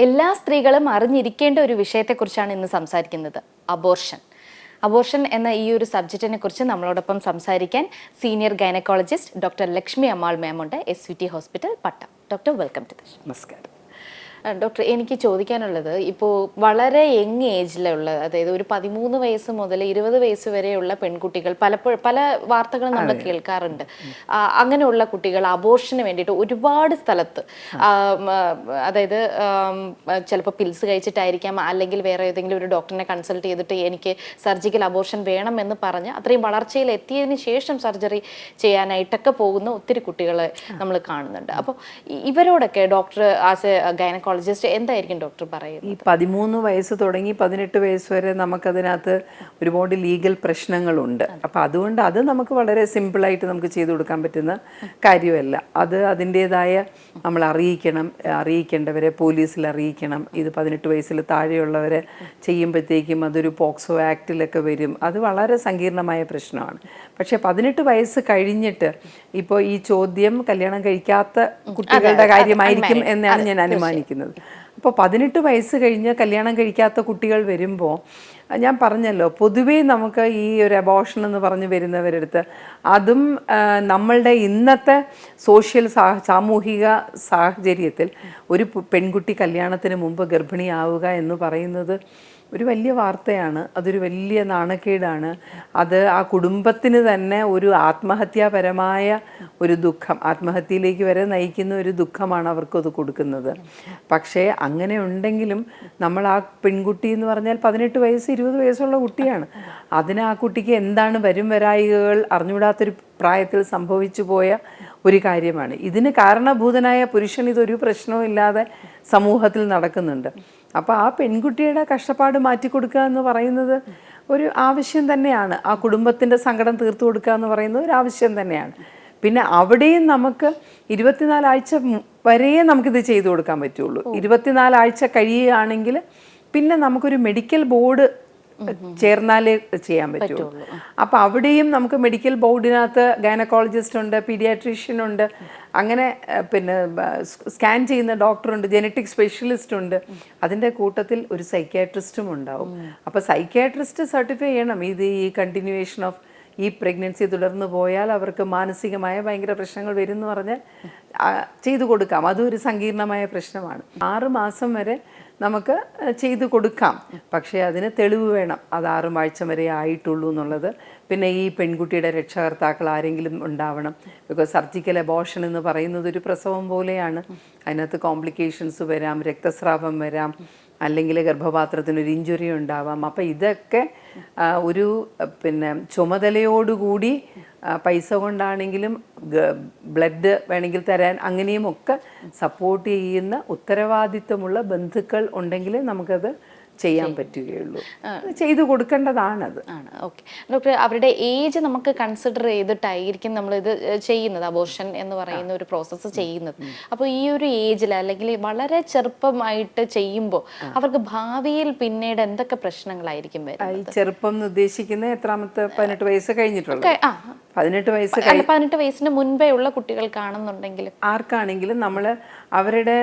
എല്ലാ സ്ത്രീകളും അറിഞ്ഞിരിക്കേണ്ട ഒരു വിഷയത്തെക്കുറിച്ചാണ് ഇന്ന് സംസാരിക്കുന്നത്. അബോർഷൻ എന്ന ഈ ഒരു സബ്ജക്റ്റിനെ കുറിച്ച് നമ്മളോടൊപ്പം സംസാരിക്കാൻ senior gynaecologist doctor Lakshmi Ammal ma'am ഉണ്ട്, SVT hospital, Pattom. Doctor, welcome to the show. നമസ്കാരം. ഡോക്ടർ, എനിക്ക് ചോദിക്കാനുള്ളത്, ഇപ്പോൾ വളരെ യങ് ഏജിലുള്ള, അതായത് ഒരു 13 വയസ്സ് മുതൽ 20 വയസ്സ് വരെയുള്ള പെൺകുട്ടികൾ പല വാർത്തകളും നമ്മൾ കേൾക്കാറുണ്ട്. അങ്ങനെയുള്ള കുട്ടികൾ അബോർഷന് വേണ്ടിയിട്ട് ഒരുപാട് സ്ഥലത്ത്, അതായത് ചിലപ്പോൾ പിൽസ് കഴിച്ചിട്ടായിരിക്കാം, അല്ലെങ്കിൽ വേറെ ഏതെങ്കിലും ഒരു ഡോക്ടറിനെ കൺസൾട്ട് ചെയ്തിട്ട് എനിക്ക് സർജിക്കൽ അബോർഷൻ വേണമെന്ന് പറഞ്ഞ് അത്രയും വളർച്ചയിൽ എത്തിയതിന് ശേഷം സർജറി ചെയ്യാനായിട്ടൊക്കെ പോകുന്ന ഒത്തിരി കുട്ടികളെ നമ്മൾ കാണുന്നുണ്ട്. അപ്പോൾ ഇവരോടൊക്കെ ഡോക്ടർ ആസ് എ ഗൈനക്കോളജിസ്റ്റ് എന്തായിരിക്കും ഡോക്ടർ പറയുന്നത്? ഈ 13 വയസ്സ് തുടങ്ങി 18 വയസ്സ് വരെ നമുക്കതിനകത്ത് ഒരുപാട് ലീഗൽ പ്രശ്നങ്ങളുണ്ട്. അപ്പം അതുകൊണ്ട് അത് നമുക്ക് വളരെ സിമ്പിളായിട്ട് നമുക്ക് ചെയ്തു കൊടുക്കാൻ പറ്റുന്ന കാര്യമല്ല. അത് അതിൻ്റേതായ നമ്മൾ അറിയിക്കേണ്ടവരെ പോലീസിൽ അറിയിക്കണം. ഇത് 18 വയസ്സിൽ താഴെയുള്ളവരെ ചെയ്യുമ്പോഴത്തേക്കും അതൊരു പോക്സോ ആക്ടിലൊക്കെ വരും. അത് വളരെ സങ്കീർണമായ പ്രശ്നമാണ്. പക്ഷേ 18 വയസ്സ് കഴിഞ്ഞിട്ട് ഇപ്പോൾ ഈ ചോദ്യം കല്യാണം കഴിക്കാത്ത കുട്ടികളുടെ കാര്യമായിരിക്കും എന്നാണ് ഞാൻ അനുമാനിക്കുന്നത്. അപ്പോൾ 18 വയസ്സ് കഴിഞ്ഞ് കല്യാണം കഴിക്കാത്ത കുട്ടികൾ വരുമ്പോൾ ഞാൻ പറഞ്ഞല്ലോ, പൊതുവേ നമുക്ക് ഈ ഒരു അബോർഷൻ എന്ന് പറഞ്ഞ് വരുന്നവരടുത്ത് അതും നമ്മളുടെ ഇന്നത്തെ സാമൂഹിക സാഹചര്യത്തിൽ ഒരു പെൺകുട്ടി കല്യാണത്തിന് മുമ്പ് ഗർഭിണിയാവുക എന്ന് പറയുന്നത് ഒരു വലിയ വാർത്തയാണ്. അതൊരു വലിയ നാണക്കേടാണ്. അത് ആ കുടുംബത്തിന് തന്നെ ഒരു ആത്മഹത്യാപരമായ ഒരു ദുഃഖം, ആത്മഹത്യയിലേക്ക് വരെ നയിക്കുന്ന ഒരു ദുഃഖമാണ് അവർക്കത് കൊടുക്കുന്നത്. പക്ഷേ അങ്ങനെ ഉണ്ടെങ്കിലും നമ്മൾ ആ പെൺകുട്ടി എന്ന് പറഞ്ഞാൽ 18 വയസ്സ് 20 വയസ്സുള്ള കുട്ടിയാണ്. അതിന് ആ കുട്ടിക്ക് എന്താണ് വരായികകൾ അറിഞ്ഞുകൂടാത്തൊരു പ്രായത്തിൽ സംഭവിച്ചു പോയ ഒരു കാര്യമാണ്. ഇതിന് കാരണഭൂതനായ പുരുഷൻ ഇതൊരു പ്രശ്നവും ഇല്ലാതെ സമൂഹത്തിൽ നടക്കുന്നുണ്ട്. അപ്പോൾ ആ പെൺകുട്ടിയുടെ കഷ്ടപ്പാട് മാറ്റിക്കൊടുക്കുക എന്ന് പറയുന്നത് ഒരു ആവശ്യം തന്നെയാണ്. ആ കുടുംബത്തിൻ്റെ സങ്കടം തീർത്തു കൊടുക്കുക എന്ന് പറയുന്നത് ഒരു ആവശ്യം തന്നെയാണ്. പിന്നെ അവിടെയും നമുക്ക് 24 ആഴ്ച വരെ നമുക്കിത് ചെയ്തു കൊടുക്കാൻ പറ്റുള്ളൂ. 24 ആഴ്ച കഴിയുകയാണെങ്കിൽ പിന്നെ നമുക്കൊരു മെഡിക്കൽ ബോർഡ് ചേർന്നാലേ ചെയ്യാൻ പറ്റുള്ളൂ. അപ്പോൾ അവിടെയും നമുക്ക് മെഡിക്കൽ ബോർഡിനകത്ത് ഗൈനക്കോളജിസ്റ്റ് ഉണ്ട്, പീഡിയാട്രീഷ്യൻ ഉണ്ട്, അങ്ങനെ പിന്നെ സ്കാൻ ചെയ്യുന്ന ഡോക്ടറുണ്ട്, ജെനറ്റിക് സ്പെഷ്യലിസ്റ്റ് ഉണ്ട്. അതിൻ്റെ കൂട്ടത്തിൽ ഒരു സൈക്യാട്രിസ്റ്റും ഉണ്ടാവും. അപ്പോൾ സൈക്യാട്രിസ്റ്റ് സർട്ടിഫൈ ചെയ്യണം ഇത് ഈ കണ്ടിന്യൂവേഷൻ ഓഫ് ഈ പ്രഗ്നൻസി തുടർന്ന് പോയാൽ അവർക്ക് മാനസികമായ ഭയങ്കര പ്രശ്നങ്ങൾ വരും എന്ന് പറഞ്ഞാൽ ചെയ്തു കൊടുക്കാം. അതൊരു സങ്കീർണമായ പ്രശ്നമാണ്. 6 മാസം വരെ നമുക്ക് ചെയ്തു കൊടുക്കാം. പക്ഷേ അതിന് തെളിവ് വേണം, അത് 6 ആഴ്ച വരെ ആയിട്ടുള്ളൂ എന്നുള്ളത്. പിന്നെ ഈ പെൺകുട്ടിയുടെ രക്ഷകർത്താക്കൾ ആരെങ്കിലും ഉണ്ടാവണം. ബിക്കോസ് സർജിക്കൽ അബോർഷൻ എന്ന് പറയുന്നത് ഒരു പ്രസവം പോലെയാണ്. അതിനകത്ത് കോംപ്ലിക്കേഷൻസ് വരാം, രക്തസ്രാവം വരാം, അല്ലെങ്കിൽ ഗർഭപാത്രത്തിനൊരു ഇഞ്ചുറി ഉണ്ടാവാം. അപ്പോൾ ഇതൊക്കെ ഒരു പിന്നെ ചുമതലയോടുകൂടി പൈസ കൊണ്ടാണെങ്കിലും ബ്ലഡ് വേണമെങ്കിൽ തരാൻ അങ്ങനെയുമൊക്കെ സപ്പോർട്ട് ചെയ്യുന്ന ഉത്തരവാദിത്വമുള്ള ബന്ധുക്കൾ ഉണ്ടെങ്കിൽ നമുക്കത് ചെയ്യാൻ പറ്റുകയുള്ളൂ. ചെയ്തു കൊടുക്കേണ്ടതാണത്. ഓക്കെ ഡോക്ടർ, അവരുടെ ഏജ് നമുക്ക് കൺസിഡർ ചെയ്തിട്ടായിരിക്കും നമ്മളിത് ചെയ്യുന്നത്, അബോർഷൻ എന്ന് പറയുന്ന ഒരു പ്രോസസ്സ് ചെയ്യുന്നത്. അപ്പോൾ ഈ ഒരു ഏജിൽ അല്ലെങ്കിൽ വളരെ ചെറുപ്പമായിട്ട് ചെയ്യുമ്പോൾ അവർക്ക് ഭാവിയിൽ പിന്നീട് എന്തൊക്കെ പ്രശ്നങ്ങളായിരിക്കും വരുന്നത്? ഈ ചെറുപ്പം എന്ന് ഉദ്ദേശിക്കുന്നത് എത്രാമത്തെ? 18 വയസ്സ് കഴിഞ്ഞിട്ടുള്ള 18 വയസ്സിന് മുൻപേ ഉള്ള കുട്ടികൾക്കാണെന്നുണ്ടെങ്കിലും ആർക്കാണെങ്കിലും അവരുടെ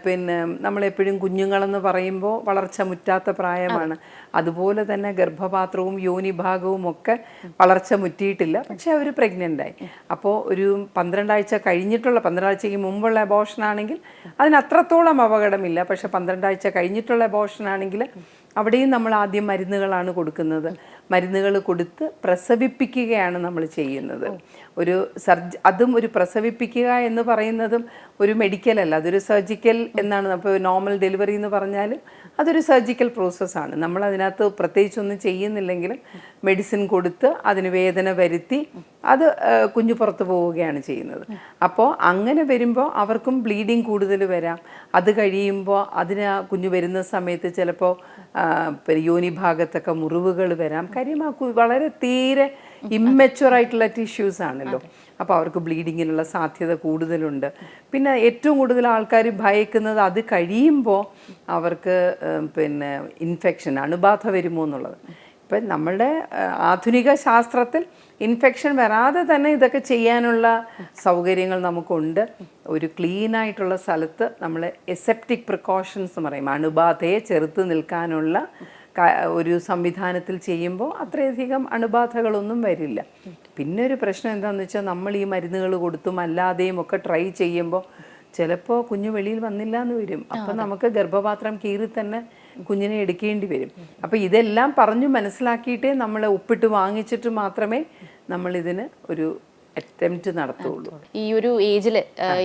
പിന്നെ നമ്മളെപ്പോഴും കുഞ്ഞുങ്ങളെന്ന് പറയുമ്പോൾ വളർച്ച മുറ്റാത്ത പ്രായമാണ്. അതുപോലെ തന്നെ ഗർഭപാത്രവും യോനിഭാഗവും ഒക്കെ വളർച്ച മുറ്റിയിട്ടില്ല, പക്ഷെ അവർ പ്രഗ്നൻ്റായി. അപ്പോൾ ഒരു 12 ആഴ്ച കഴിഞ്ഞിട്ടുള്ള 12 ആഴ്ചയ്ക്ക് മുമ്പുള്ള അബോർഷൻ ആണെങ്കിൽ അതിന് അത്രത്തോളം അപകടമില്ല. പക്ഷെ 12 ആഴ്ച കഴിഞ്ഞിട്ടുള്ള അബോർഷൻ ആണെങ്കിൽ അവിടെയും നമ്മൾ ആദ്യം മരുന്നുകളാണ് കൊടുക്കുന്നത്. മരുന്നുകൾ കൊടുത്ത് പ്രസവിപ്പിക്കുകയാണ് നമ്മൾ ചെയ്യുന്നത്. അതും ഒരു പ്രസവിപ്പിക്കുക എന്ന് പറയുന്നതും ഒരു മെഡിക്കലല്ല, അതൊരു സർജിക്കൽ എന്നാണ്. അപ്പോൾ നോർമൽ ഡെലിവറി എന്ന് പറഞ്ഞാൽ അതൊരു സർജിക്കൽ പ്രോസസ്സാണ്. നമ്മൾ അതിനകത്ത് പ്രത്യേകിച്ചൊന്നും ചെയ്യുന്നില്ലെങ്കിലും മെഡിസിൻ കൊടുത്ത് അതിന് വേദന വരുത്തി അത് കുഞ്ഞു പുറത്ത് പോവുകയാണ് ചെയ്യുന്നത്. അപ്പോൾ അങ്ങനെ വരുമ്പോൾ അവർക്കും ബ്ലീഡിങ് കൂടുതൽ വരാം. അത് കഴിയുമ്പോൾ അതിന് കുഞ്ഞു വരുന്ന സമയത്ത് ചിലപ്പോൾ യോനി ഭാഗത്തൊക്കെ മുറിവുകൾ വരാം. കാര്യം വളരെ തീരെ ഇമ്മച്വർ ആയിട്ടുള്ള ടിഷ്യൂസ് ആണല്ലോ. അപ്പോൾ അവർക്ക് ബ്ലീഡിങ്ങിനുള്ള സാധ്യത കൂടുതലുണ്ട്. പിന്നെ ഏറ്റവും കൂടുതൽ ആൾക്കാർ ഭയക്കുന്നത് അത് കഴിയുമ്പോൾ അവർക്ക് പിന്നെ ഇൻഫെക്ഷൻ, അണുബാധ വരുമോ എന്നുള്ളത്. ഇപ്പം നമ്മളുടെ ആധുനിക ശാസ്ത്രത്തിൽ ഇൻഫെക്ഷൻ വരാതെ തന്നെ ഇതൊക്കെ ചെയ്യാനുള്ള സൗകര്യങ്ങൾ നമുക്കുണ്ട്. ഒരു ക്ലീനായിട്ടുള്ള സ്ഥലത്ത് നമ്മൾ എസെപ്റ്റിക് പ്രിക്കോഷൻസ് എന്ന് പറയും, അണുബാധയെ ചെറുത്ത് നിൽക്കാനുള്ള ഒരു സംവിധാനത്തിൽ ചെയ്യുമ്പോൾ അത്രയധികം അണുബാധകളൊന്നും വരില്ല. പിന്നെ ഒരു പ്രശ്നം എന്താണെന്ന് വെച്ചാൽ, നമ്മൾ ഈ മരുന്നുകൾ കൊടുത്തും അല്ലാതെയും ഒക്കെ ട്രൈ ചെയ്യുമ്പോൾ ചിലപ്പോൾ കുഞ്ഞ് വെളിയിൽ വന്നില്ല എന്ന് വരും. അപ്പോൾ നമുക്ക് ഗർഭപാത്രം കീറി തന്നെ കുഞ്ഞിനെ എടുക്കേണ്ടി വരും. അപ്പോൾ ഇതെല്ലാം പറഞ്ഞു മനസ്സിലാക്കിയിട്ടേ നമ്മൾ ഒപ്പിട്ട് വാങ്ങിച്ചിട്ട് മാത്രമേ നമ്മളിതിന് ഒരു അറ്റംപ്റ്റ് നടത്തുള്ളൂ. ഈ ഒരു ഏജിൽ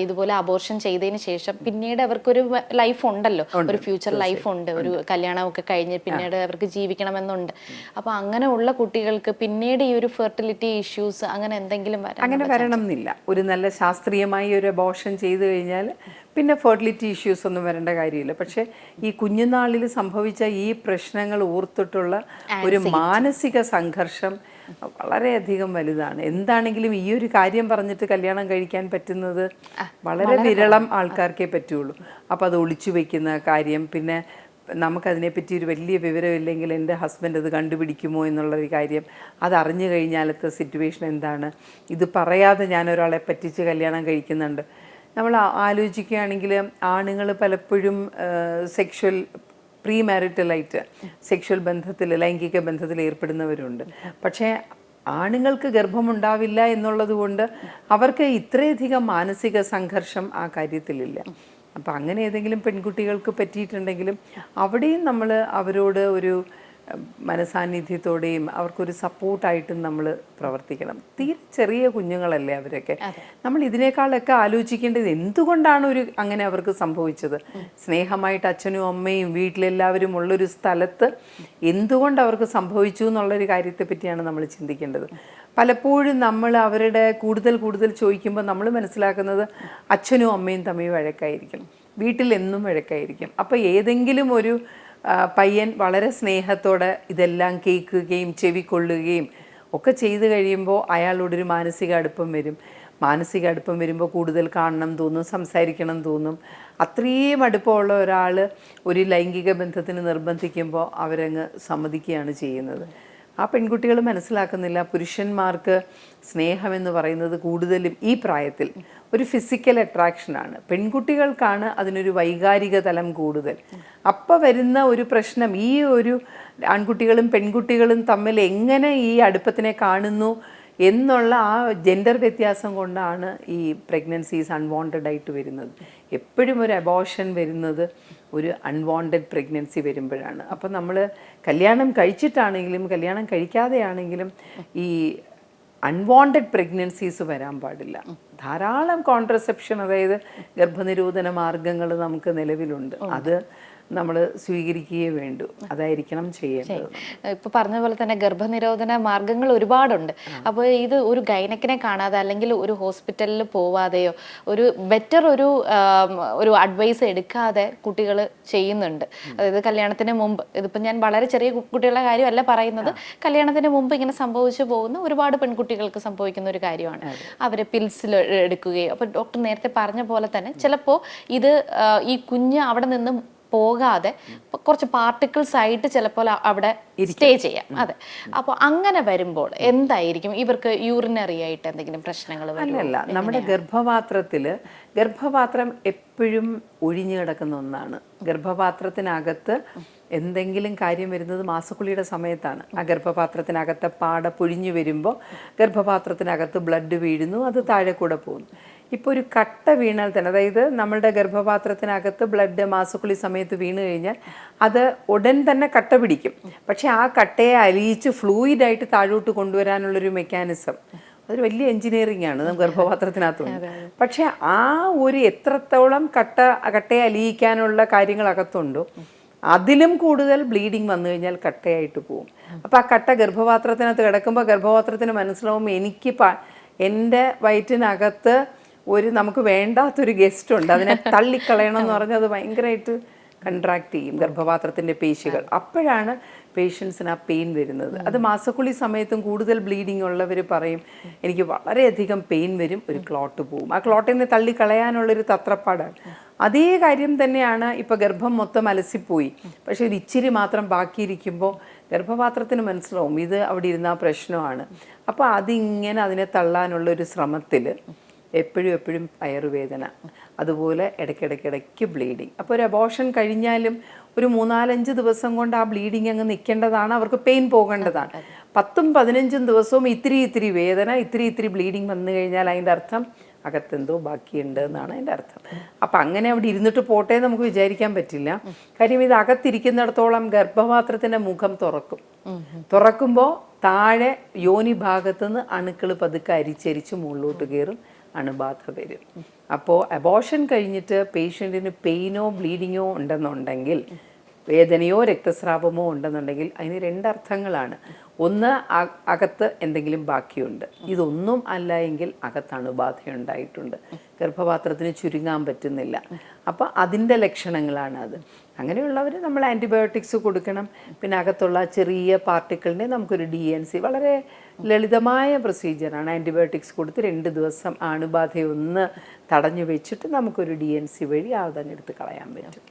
ഇതുപോലെ അബോർഷൻ ചെയ്തതിന് ശേഷം പിന്നീട് അവർക്കൊരു ലൈഫ് ഉണ്ടല്ലോ, ഒരു ഫ്യൂച്ചർ ലൈഫ് ഉണ്ട്, ഒരു കല്യാണമൊക്കെ കഴിഞ്ഞ് പിന്നീട് അവർക്ക് ജീവിക്കണമെന്നുണ്ട്. അപ്പൊ അങ്ങനെ ഉള്ള കുട്ടികൾക്ക് പിന്നീട് ഈ ഒരു ഫെർട്ടിലിറ്റി ഇഷ്യൂസ് അങ്ങനെ എന്തെങ്കിലും അങ്ങനെ വരണം എന്നില്ല. ഒരു നല്ല ശാസ്ത്രീയമായി ഒരു അബോർഷൻ ചെയ്തു കഴിഞ്ഞാൽ പിന്നെ ഫെർട്ടിലിറ്റി ഇഷ്യൂസ് ഒന്നും വരേണ്ട കാര്യമില്ല. പക്ഷേ ഈ കുഞ്ഞുനാളിൽ സംഭവിച്ച ഈ പ്രശ്നങ്ങൾ ഓർത്തിട്ടുള്ള ഒരു മാനസിക സംഘർഷം വളരെയധികം വലുതാണ്. എന്താണെങ്കിലും ഈ ഒരു കാര്യം പറഞ്ഞിട്ട് കല്യാണം കഴിക്കാൻ പറ്റുന്നത് വളരെ വിരളം ആൾക്കാർക്കേ പറ്റുള്ളൂ. അപ്പോൾ അത് ഒളിച്ചു വയ്ക്കുന്ന കാര്യം, പിന്നെ നമുക്കതിനെപ്പറ്റി ഒരു വലിയ വിവരമില്ലെങ്കിൽ എൻ്റെ ഹസ്ബൻഡ് അത് കണ്ടുപിടിക്കുമോ എന്നുള്ളൊരു കാര്യം, അതറിഞ്ഞു കഴിഞ്ഞാലത്തെ സിറ്റുവേഷൻ എന്താണ്, ഇത് പറയാതെ ഞാനൊരാളെ പറ്റിച്ച് കല്യാണം കഴിക്കുന്നുണ്ട്. നമ്മൾ ആലോചിക്കുകയാണെങ്കിൽ ആണുങ്ങൾ പലപ്പോഴും സെക്ഷൽ പ്രീ മാരിറ്റലായിട്ട് സെക്ഷൽ ബന്ധത്തിൽ, ലൈംഗിക ബന്ധത്തിൽ ഏർപ്പെടുന്നവരുണ്ട്. പക്ഷേ ആണുങ്ങൾക്ക് ഗർഭമുണ്ടാവില്ല എന്നുള്ളത് കൊണ്ട് അവർക്ക് ഇത്രയധികം മാനസിക സംഘർഷം ആ കാര്യത്തിലില്ല. അപ്പം അങ്ങനെ ഏതെങ്കിലും പെൺകുട്ടികൾക്ക് പറ്റിയിട്ടുണ്ടെങ്കിലും അവിടെയും നമ്മൾ അവരോട് ഒരു മനസാന്നിധ്യത്തോടെയും അവർക്കൊരു സപ്പോർട്ടായിട്ടും നമ്മൾ പ്രവർത്തിക്കണം. തീരെ ചെറിയ കുഞ്ഞുങ്ങളല്ലേ അവരൊക്കെ. നമ്മൾ ഇതിനേക്കാളൊക്കെ ആലോചിക്കേണ്ടത് എന്തുകൊണ്ടാണ് അങ്ങനെ അവർക്ക് സംഭവിച്ചത്. സ്നേഹമായിട്ട് അച്ഛനും അമ്മയും വീട്ടിലെല്ലാവരും ഉള്ളൊരു സ്ഥലത്ത് എന്തുകൊണ്ട് അവർക്ക് സംഭവിച്ചു എന്നുള്ളൊരു കാര്യത്തെ പറ്റിയാണ് നമ്മൾ ചിന്തിക്കേണ്ടത്. പലപ്പോഴും നമ്മൾ അവരുടെ കൂടുതൽ ചോദിക്കുമ്പോൾ നമ്മൾ മനസ്സിലാക്കുന്നത് അച്ഛനും അമ്മയും തമ്മിൽ വഴക്കായിരിക്കും, വീട്ടിൽ എന്നും വഴക്കായിരിക്കും. അപ്പോൾ ഏതെങ്കിലും ഒരു പയ്യൻ വളരെ സ്നേഹത്തോടെ ഇതെല്ലാം കേൾക്കുകയും ചെവിക്കൊള്ളുകയും ഒക്കെ ചെയ്തു കഴിയുമ്പോൾ അയാളോടൊരു മാനസിക അടുപ്പം വരും. മാനസിക അടുപ്പം വരുമ്പോൾ കൂടുതൽ കാണണം തോന്നും, സംസാരിക്കണം തോന്നും. അത്രയും അടുപ്പമുള്ള ഒരാൾ ഒരു ലൈംഗിക ബന്ധത്തിന് നിർബന്ധിക്കുമ്പോൾ അവരങ്ങ് സമ്മതിക്കുകയാണ് ചെയ്യുന്നത്. ആ പെൺകുട്ടികൾ മനസ്സിലാക്കുന്നില്ല, പുരുഷന്മാർക്ക് സ്നേഹമെന്ന് പറയുന്നത് കൂടുതലും ഈ പ്രായത്തിൽ ഒരു ഫിസിക്കൽ അട്രാക്ഷനാണ്. പെൺകുട്ടികൾക്കാണ് അതിനൊരു വൈകാരിക തലം കൂടുതൽ. അപ്പം വരുന്ന ഒരു പ്രശ്നം, ഈ ഒരു ആൺകുട്ടികളും പെൺകുട്ടികളും തമ്മിൽ എങ്ങനെ ഈ അടുപ്പത്തിനെ കാണുന്നു എന്നുള്ള ആ ജെൻഡർ വ്യത്യാസം കൊണ്ടാണ് ഈ പ്രഗ്നൻസീസ് അൺവാണ്ടഡ് ആയിട്ട് വരുന്നത്. എപ്പോഴും ഒരു അബോർഷൻ വരുന്നത് ഒരു അൺവാണ്ടഡ് പ്രഗ്നൻസി വരുമ്പോഴാണ്. അപ്പം നമ്മൾ കല്യാണം കഴിച്ചിട്ടാണെങ്കിലും കല്യാണം കഴിക്കാതെയാണെങ്കിലും ഈ അൺവാണ്ടഡ് പ്രഗ്നൻസീസ് വരാൻ പാടില്ല. ധാരാളം കോൺട്രസെപ്ഷൻ, അതായത് ഗർഭനിരോധന മാർഗങ്ങൾ നമുക്ക് നിലവിലുണ്ട്. അത് നമ്മൾ സ്വീകരിക്കുകയേ വേണ്ടൂ. അതായിരിക്കണം ചെയ്യേണ്ടത്. ഇപ്പൊ പറഞ്ഞ പോലെ തന്നെ ഗർഭനിരോധന മാർഗങ്ങൾ ഒരുപാടുണ്ട്. അപ്പോൾ ഇത് ഒരു ഗൈനക്കിനെ കാണാതെ അല്ലെങ്കിൽ ഒരു ഹോസ്പിറ്റലിൽ പോവാതെയോ ഒരു ബെറ്റർ ഒരു അഡ്വൈസ് എടുക്കാതെ കുട്ടികൾ ചെയ്യുന്നുണ്ട്. അതായത് കല്യാണത്തിന് മുമ്പ്, ഇതിപ്പോൾ ഞാൻ വളരെ ചെറിയ കുട്ടികളുടെ കാര്യമല്ല പറയുന്നത്, കല്യാണത്തിന് മുമ്പ് ഇങ്ങനെ സംഭവിച്ചു പോകുന്ന ഒരുപാട് പെൺകുട്ടികൾക്ക് സംഭവിക്കുന്ന ഒരു കാര്യമാണ്. അവരെ പിൽസിൽ എടുക്കുകയോ, അപ്പോൾ ഡോക്ടർ നേരത്തെ പറഞ്ഞ പോലെ തന്നെ ചിലപ്പോൾ ഇത് ഈ കുഞ്ഞ് അവിടെ നിന്ന് പോകാതെ കുറച്ച് പാർട്ടിക്കിൾസ് ആയിട്ട് ചിലപ്പോൾ അവിടെ സ്റ്റേ ചെയ്യാം. അതെ. അപ്പോൾ അങ്ങനെ വരുമ്പോൾ എന്തായിരിക്കും ഇവർക്ക് യൂറിനറി ആയിട്ട് എന്തെങ്കിലും പ്രശ്നങ്ങൾ? അല്ലല്ല, നമ്മുടെ ഗർഭപാത്രം എപ്പോഴും ഒഴിഞ്ഞു കിടക്കുന്ന ഒന്നാണ്. ഗർഭപാത്രത്തിനകത്ത് എന്തെങ്കിലും കാര്യം വരുന്നത് മാസക്കുളിയുടെ സമയത്താണ്. ആ ഗർഭപാത്രത്തിനകത്തെ പാട പൊഴിഞ്ഞു വരുമ്പോൾ ഗർഭപാത്രത്തിനകത്ത് ബ്ലഡ് വീഴുന്നു, അത് താഴെ കൂടെ പോകുന്നു. ഇപ്പോൾ ഒരു കട്ട വീണാൽ തന്നെ, അതായത് നമ്മളുടെ ഗർഭപാത്രത്തിനകത്ത് ബ്ലഡ് മാസക്കുളി സമയത്ത് വീണ് കഴിഞ്ഞാൽ അത് ഉടൻ തന്നെ കട്ട പിടിക്കും. പക്ഷെ ആ കട്ടയെ അലിയിച്ച് ഫ്ലൂയിഡായിട്ട് താഴോട്ട് കൊണ്ടുവരാനുള്ളൊരു മെക്കാനിസം, അതൊരു വലിയ എൻജിനീയറിംഗ് ആണ് നമുക്ക് ഗർഭപാത്രത്തിനകത്തുണ്ട്. പക്ഷെ ആ ഒരു എത്രത്തോളം കട്ടയെ അലിയിക്കാനുള്ള കാര്യങ്ങൾ അകത്തുണ്ടോ അതിലും കൂടുതൽ ബ്ലീഡിങ് വന്നു കഴിഞ്ഞാൽ കട്ടയായിട്ട് പോകും. അപ്പോൾ ആ കട്ട ഗർഭപാത്രത്തിനകത്ത് കിടക്കുമ്പോൾ ഗർഭപാത്രത്തിന് മനസ്സിലാവും എൻ്റെ വയറ്റിനകത്ത് നമുക്ക് വേണ്ടാത്തൊരു ഗസ്റ്റ് ഉണ്ട്, അതിനെ തള്ളിക്കളയണം എന്ന് പറഞ്ഞാൽ അത് ഭയങ്കരമായിട്ട് കൺട്രാക്ട് ചെയ്യും ഗർഭപാത്രത്തിൻ്റെ പേശികൾ. അപ്പോഴാണ് പേഷ്യൻസിന് ആ പെയിൻ വരുന്നത്. അത് മാസക്കുളി സമയത്തും കൂടുതൽ ബ്ലീഡിങ് ഉള്ളവർ പറയും എനിക്ക് വളരെയധികം പെയിൻ വരും, ഒരു ക്ലോട്ട് പോവും. ആ ക്ലോട്ടിനെ തള്ളിക്കളയാനുള്ളൊരു തത്രപ്പാടാണ്. അതേ കാര്യം തന്നെയാണ് ഇപ്പോൾ ഗർഭം മൊത്തം അലസിപ്പോയി, പക്ഷേ ഒരു ഇച്ചിരി മാത്രം ബാക്കിയിരിക്കുമ്പോൾ ഗർഭപാത്രത്തിന് മനസ്സിലാവും ഇത് അവിടെ ഇരുന്ന പ്രശ്നമാണ്. അപ്പോൾ അതിങ്ങനെ അതിനെ തള്ളാനുള്ളൊരു ശ്രമത്തിൽ എപ്പോഴും വയറുവേദന, അതുപോലെ ഇടയ്ക്കിടയ്ക്ക് ബ്ലീഡിങ്. അപ്പോൾ ഒരു അബോർഷൻ കഴിഞ്ഞാലും ഒരു 3-4-5 ദിവസം കൊണ്ട് ആ ബ്ലീഡിങ് അങ്ങ് നിൽക്കേണ്ടതാണ്, അവർക്ക് പെയിൻ പോകേണ്ടതാണ്. 10-15 ദിവസവും ഇത്തിരി വേദന, ഇത്തിരി ബ്ലീഡിങ് വന്നു കഴിഞ്ഞാൽ അതിൻ്റെ അർത്ഥം അകത്തെന്തോ ബാക്കിയുണ്ട് എന്നാണ് അതിൻ്റെ അർത്ഥം. അപ്പം അങ്ങനെ അവിടെ ഇരുന്നിട്ട് പോട്ടെ നമുക്ക് വിചാരിക്കാൻ പറ്റില്ല. കാര്യം ഇത് അകത്തിരിക്കുന്നിടത്തോളം ഗർഭപാത്രത്തിൻ്റെ മുഖം തുറക്കുമ്പോൾ താഴെ യോനി ഭാഗത്തുനിന്ന് അണുക്കൾ പതുക്കെ അരിച്ചരിച്ച് മുകളിലോട്ട് കയറും, അണുബാധ വരും. അപ്പോൾ അബോർഷൻ കഴിഞ്ഞിട്ട് പേഷ്യൻറ്റിന് പെയിനോ ബ്ലീഡിങ്ങോ ഉണ്ടെന്നുണ്ടെങ്കിൽ, വേദനയോ രക്തസ്രാവമോ ഉണ്ടെന്നുണ്ടെങ്കിൽ അതിന് 2 അർത്ഥങ്ങളാണ്. ഒന്ന്, അകത്ത് എന്തെങ്കിലും ബാക്കിയുണ്ട്. ഇതൊന്നും അല്ല എങ്കിൽ അകത്ത് അണുബാധയുണ്ടായിട്ടുണ്ട്, ഗർഭപാത്രത്തിന് ചുരുങ്ങാൻ പറ്റുന്നില്ല. അപ്പോൾ അതിൻ്റെ ലക്ഷണങ്ങളാണ് അത്. അങ്ങനെയുള്ളവർ നമ്മൾ ആൻറ്റിബയോട്ടിക്സ് കൊടുക്കണം. പിന്നെ അകത്തുള്ള ചെറിയ പാർട്ടിക്കിളിനെ നമുക്കൊരു DNC, വളരെ ലളിതമായ പ്രൊസീജിയറാണ്. ആൻറ്റിബയോട്ടിക്സ് കൊടുത്ത് 2 ദിവസം അണുബാധയൊന്ന് തടഞ്ഞു വെച്ചിട്ട് നമുക്കൊരു DNC വഴി അതങ്ങെടുത്ത് കളയാൻ പറ്റും.